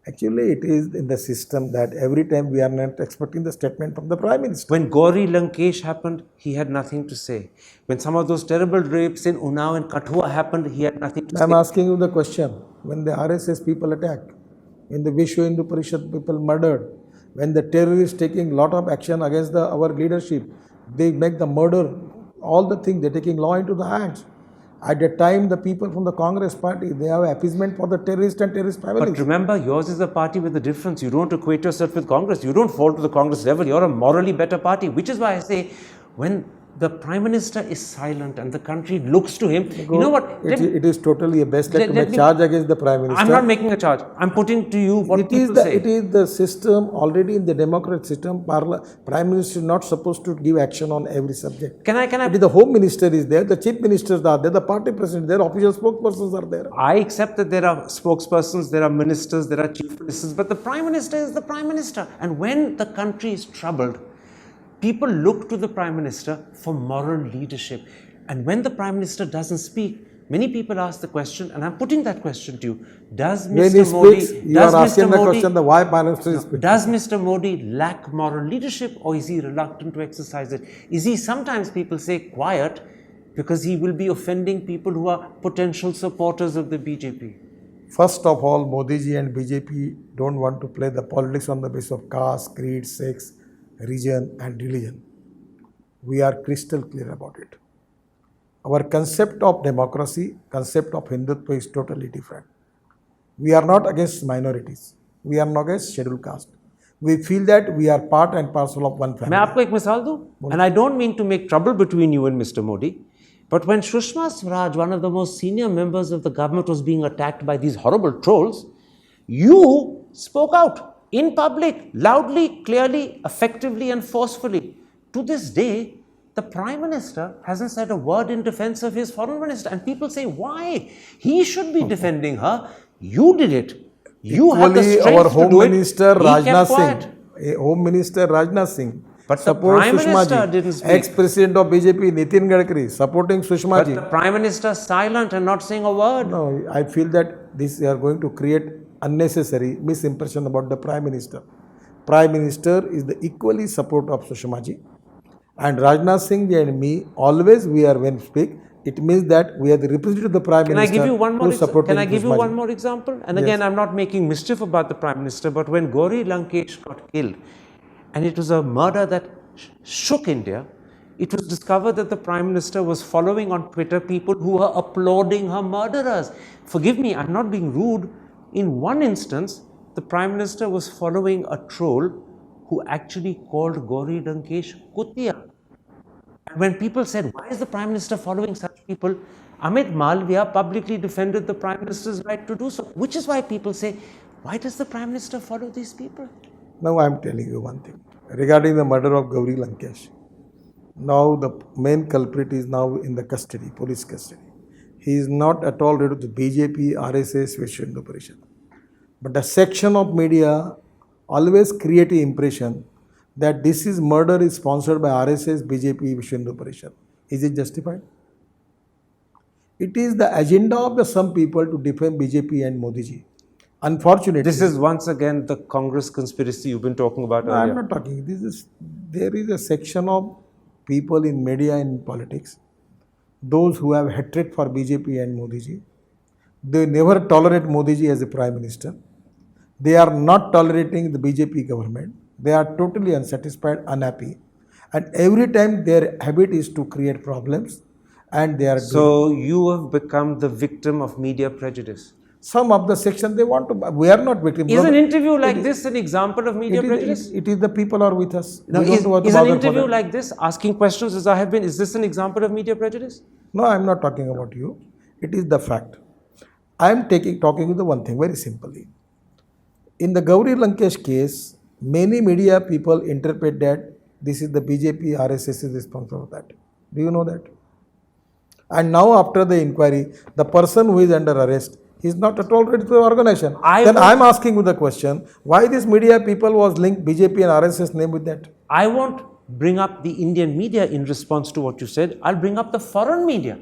Actually, it is in the system that every time we are not expecting the statement from the Prime Minister. When Gauri Lankesh happened, he had nothing to say. When some of those terrible rapes in Unnao and Kathua happened, he had nothing to I am say. asking you the question. When the RSS people attack, when the Vishwa Hindu Parishad people murdered, when the terrorists taking lot of action against our leadership, they make the murder, all the things, they're taking law into the hands. At the time, the people from the Congress party, they have appeasement for the terrorists and terrorist families. But remember, yours is a party with a difference. You don't equate yourself with Congress. You don't fall to the Congress level. You're a morally better party, which is why I say when the Prime Minister is silent and the country looks to him, you know what? It is totally a best let to make me- charge against the Prime Minister. I'm not making a charge. I'm putting to you what It is people the say. it is the system already in the democratic system. Prime Minister is not supposed to give action on every subject. Can I? It is the Home Minister is there, the Chief Ministers are there, the party president there, official spokespersons are there. I accept that there are spokespersons, there are ministers, there are chief ministers, but the Prime Minister is the Prime Minister. And when the country is troubled, people look to the Prime Minister for moral leadership. And when the Prime Minister doesn't speak, many people ask the question, and I'm putting that question to you: Does When Mr. he Modi, speaks, you are asking the question, the why Prime Minister is speaking. does Mr. Modi lack moral leadership, or is he reluctant to exercise it? Is he, sometimes people say, quiet because he will be offending people who are potential supporters of the BJP? First of all, Modi ji and BJP don't want to play the politics on the basis of caste, creed, sex, region and religion. We are crystal clear about it. Our concept of democracy, concept of Hindutva is totally different. We are not against minorities. We are not against scheduled caste. We feel that we are part and parcel of one मैं family. आपको एक मिसाल दूं? And I don't mean to make trouble between you and Mr. Modi, but when Sushma Swaraj, one of the most senior members of the government, was being attacked by these horrible trolls, you spoke out in public, loudly, clearly, effectively, and forcefully. To this day, the Prime Minister hasn't said a word in defense of his foreign minister, and people say, why? He should be defending her. You did it. You had the Equally, strength our to Home do it. Minister He kept Rajnath quiet. Singh, Home Minister Rajnath Singh, But the supports Prime Sushma Minister ji. didn't speak. Ex-President of BJP Nitin Gadkari supporting Sushma But ji. the Prime Minister silent and not saying a word. No, I feel that this are going to create unnecessary misimpression about the Prime Minister. Prime Minister is the equally support of Sushma ji. And Rajnath Singh ji and me, always we are when speak, it means that we are the representative of the Prime Can I Minister give you one more? who is supporting Can I give you Sushma ji. one more example? And again, I'm not making mischief about the Prime Minister, but when Gauri Lankesh got killed, and it was a murder that shook India, it was discovered that the Prime Minister was following on Twitter people who were applauding her murderers. Forgive me, I'm not being rude. In one instance, the Prime Minister was following a troll who actually called Gauri Lankesh Kutia. And when people said, why is the Prime Minister following such people? Amit Malviya publicly defended the Prime Minister's right to do so, which is why people say, why does the Prime Minister follow these people? Now I am telling you one thing regarding the murder of Gauri Lankesh. Now the main culprit is now in the custody, police custody. He is not at all related to BJP, RSS, Vishwa Hindu Parishad. But the section of media always create an impression that this is murder is sponsored by RSS, BJP, Vishwa Hindu Parishad. Is it justified? It is the agenda of the some people to defend BJP and Modi ji. Unfortunately, This is once again the Congress conspiracy you've been talking about no, earlier. I'm not talking. There is a section of people in media and politics, those who have hatred for BJP and Modi ji. They never tolerate Modi ji as a prime minister. They are not tolerating the BJP government. They are totally unsatisfied, unhappy, and every time their habit is to create problems, and they are doing. So you have become the victim of media prejudice. Some of the section they want to. We are not victims. Is an interview like this an example of media prejudice? It is the people are with us. No, We don't want to is an bother for interview them. like this, asking questions as I have been, is this an example of media prejudice? No, I am not talking about you. It is the fact. I am talking the one thing very simply. In the Gauri Lankesh case, many media people interpret that this is the BJP, RSS is responsible for that. Do you know that? And now after the inquiry, the person who is under arrest is not at all ready to the organization. I am asking you the question, why this media people was linked BJP and RSS name with that? I won't bring up the Indian media in response to what you said. I'll bring up the foreign media.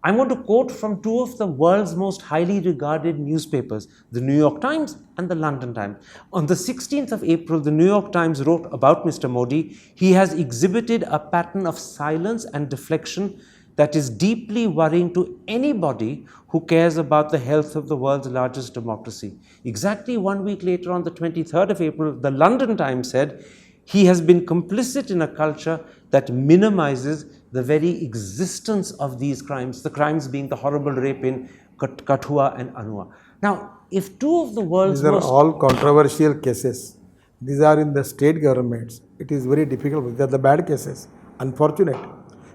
I'm going to quote from two of the world's most highly regarded newspapers, the New York Times and the London Times. On the 16th of April, the New York Times wrote about Mr. Modi, he has exhibited a pattern of silence and deflection that is deeply worrying to anybody who cares about the health of the world's largest democracy. Exactly 1 week later, on the 23rd of April, the London Times said, he has been complicit in a culture that minimizes the very existence of these crimes, the crimes being the horrible rape in Kathua and Anua. Now, if two of the world's These are most... all controversial cases. These are in the state governments. It is very difficult. These are the bad cases. Unfortunate.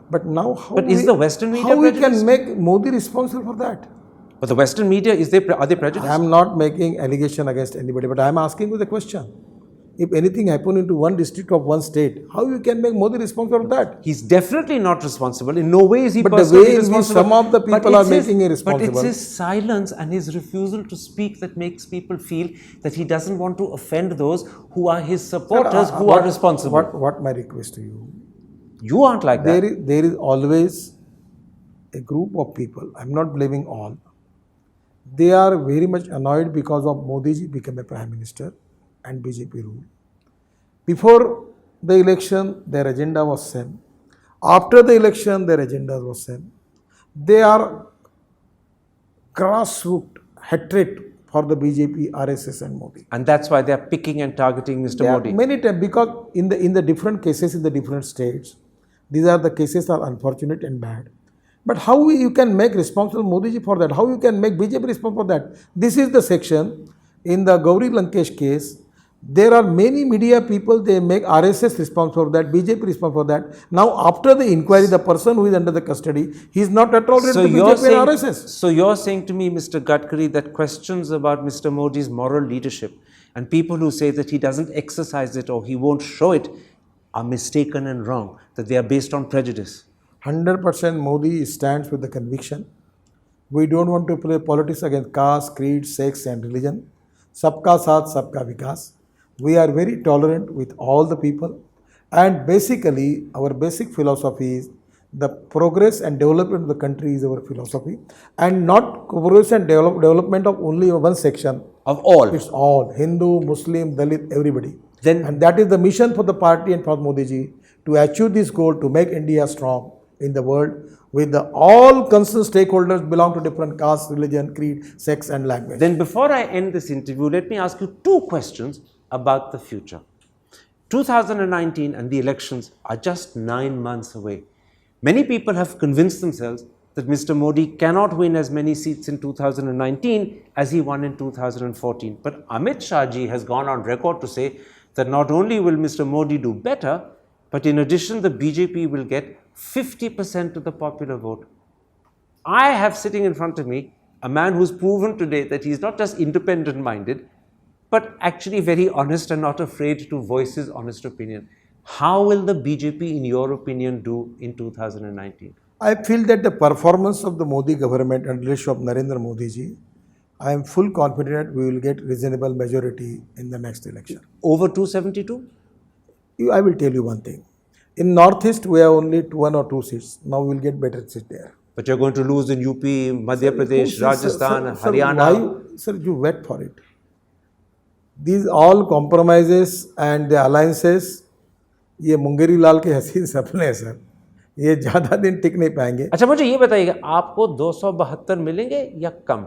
But now how is the Western media how we prejudiced? can make Modi responsible for that? But the Western media, are they prejudiced? I am not making allegation against anybody, but I am asking you the question. If anything happen into one district of one state, how you can make Modi responsible for that? He's definitely not responsible. In no way is he But the personally way in which responsible. some of the But people are it's his- making him responsible. But it's his silence and his refusal to speak that makes people feel that he doesn't want to offend those who are his supporters, who are responsible. What my request to you? You aren't like that. There is always a group of people, I am not blaming all, they are very much annoyed because of Modi ji became a prime minister and BJP rule. Before the election, their agenda was same. After the election, their agenda was same. They are grassroots hatred for the BJP, RSS and Modi. And that's why they are picking and targeting Mr. Yeah, Modi. many times, because in the different cases in the different states, these are the cases are unfortunate and bad. But how you can make responsible Modi ji for that? How you can make BJP responsible for that? This is the section in the Gauri Lankesh case. There are many media people, they make RSS responsible for that, BJP responsible for that. Now after the inquiry, the person who is under the custody, he is not at all related to BJP and RSS. So you're saying to me, Mr. Gadkari, that questions about Mr. Modi's moral leadership and people who say that he doesn't exercise it or he won't show it are mistaken and wrong, that they are based on prejudice. 100% Modi stands with the conviction. We don't want to play politics against caste, creed, sex and religion. Sabka saath, sabka vikas. We are very tolerant with all the people, and basically our basic philosophy is the progress and development of the country is our philosophy, and not progress and development of only one section. Of all. It's all, Hindu, Muslim, Dalit, everybody. Then- and that is the mission for the party and for Modi ji, to achieve this goal, to make India strong in the world with the all concerned stakeholders belong to different castes, religion, creed, sex and language. Then before I end this interview, let me ask you two questions about the future. 2019 and the elections are just 9 months away. Many people have convinced themselves that Mr. Modi cannot win as many seats in 2019 as he won in 2014. But Amit Shah ji has gone on record to say that not only will Mr. Modi do better, but in addition, the BJP will get 50% of the popular vote. I have sitting in front of me a man who's proven today that he's not just independent-minded, but actually very honest and not afraid to voice his honest opinion. How will the BJP, in your opinion, do in 2019? I feel that the performance of the Modi government and leadership of Narendra Modi ji, I am full confident we will get reasonable majority in the next election. Over 272? I will tell you one thing. In Northeast, we have only 1 or 2 seats. Now we will get better seats there. But you're going to lose in UP, Madhya Pradesh, Sir, Rajasthan, sir, Haryana. Sir, you wait for it. These all compromises and the alliances, ये मुंगेरी लाल के हसीन सपने हैं sir. ये ज़्यादा दिन टिक नहीं पाएंगे. अच्छा, मुझे ये बताइएगा, आपको 272 मिलेंगे या कम?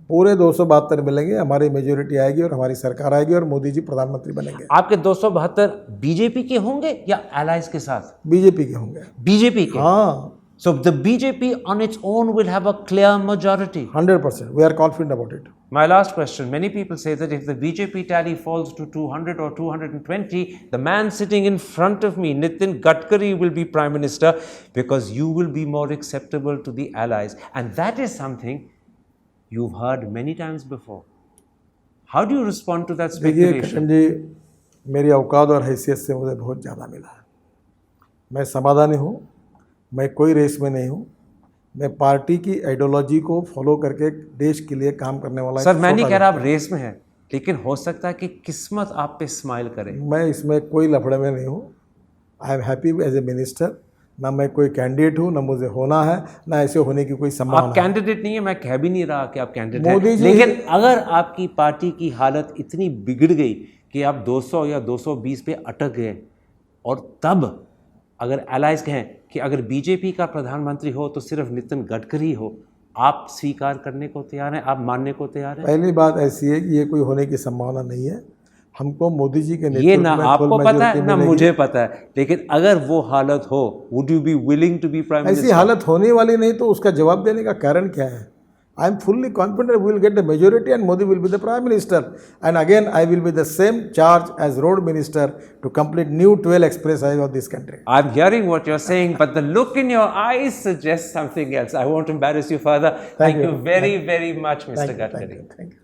पूरे 272 मिलेंगे, हमारी मेजोरिटी आएगी और हमारी सरकार आएगी और मोदी जी प्रधानमंत्री बनेंगे. आपके 272 बीजेपी के होंगे या एलाइज के साथ? बीजेपी के होंगे. बीजेपी के? हाँ. So the BJP on its own will have a clear majority. 100%. We are confident about it. My last question. Many people say that if the BJP tally falls to 200 or 220, the man sitting in front of me, Nitin Gadkari, will be Prime Minister because you will be more acceptable to the allies. And that is something you've heard many times before. How do you respond to that देखिए speculation? करण जी, मेरी औकात और हैसियत से मुझे बहुत ज़्यादा मिला है. मैं समाधानी हूँ, मैं कोई रेस में नहीं हूँ. मैं पार्टी की आइडियोलॉजी को फॉलो करके देश के लिए काम करने वाला. सर, मैं नहीं कह रहा आप रेस में हैं, लेकिन हो सकता है कि किस्मत आप पे स्माइल करे. मैं इसमें कोई लफड़े में नहीं हूँ. I am happy as a minister. ना मैं कोई कैंडिडेट हूँ, ना मुझे होना है, ना ऐसे होने की कोई संभावना. आप कैंडिडेट नहीं है, मैं कह भी नहीं रहा कि आप कैंडिडेट मोदी हैं, जी, लेकिन अगर आपकी पार्टी की हालत इतनी बिगड़ गई कि आप 200 या 220 पे अटक गए, और तब अगर एलाइज कहें कि अगर बीजेपी का प्रधानमंत्री हो तो सिर्फ नितिन गडकरी हो, आप स्वीकार करने को तैयार हैं? आप मानने को तैयार हैं? पहली बात ऐसी है कि ये कोई होने की संभावना नहीं है. हमको मोदी जी के ये नेतृत्व ना में आपको फुल पता है मेजॉरिटी ना मिलेगी. मुझे पता है, लेकिन अगर वो हालत हो, would you be willing to be prime ऐसी मिनिस्टर? हालत होने वाली नहीं तो उसका जवाब देने का कारण क्या है? I am fully confident we will get the majority and Modi will be the prime minister. And again I will be the same charge as road minister to complete new 12 express highway of this country. I'm hearing what you're saying, but the look in your eyes suggests something else. I won't embarrass you further. Thank you very, very much, Mr. Gadkari. Thank you.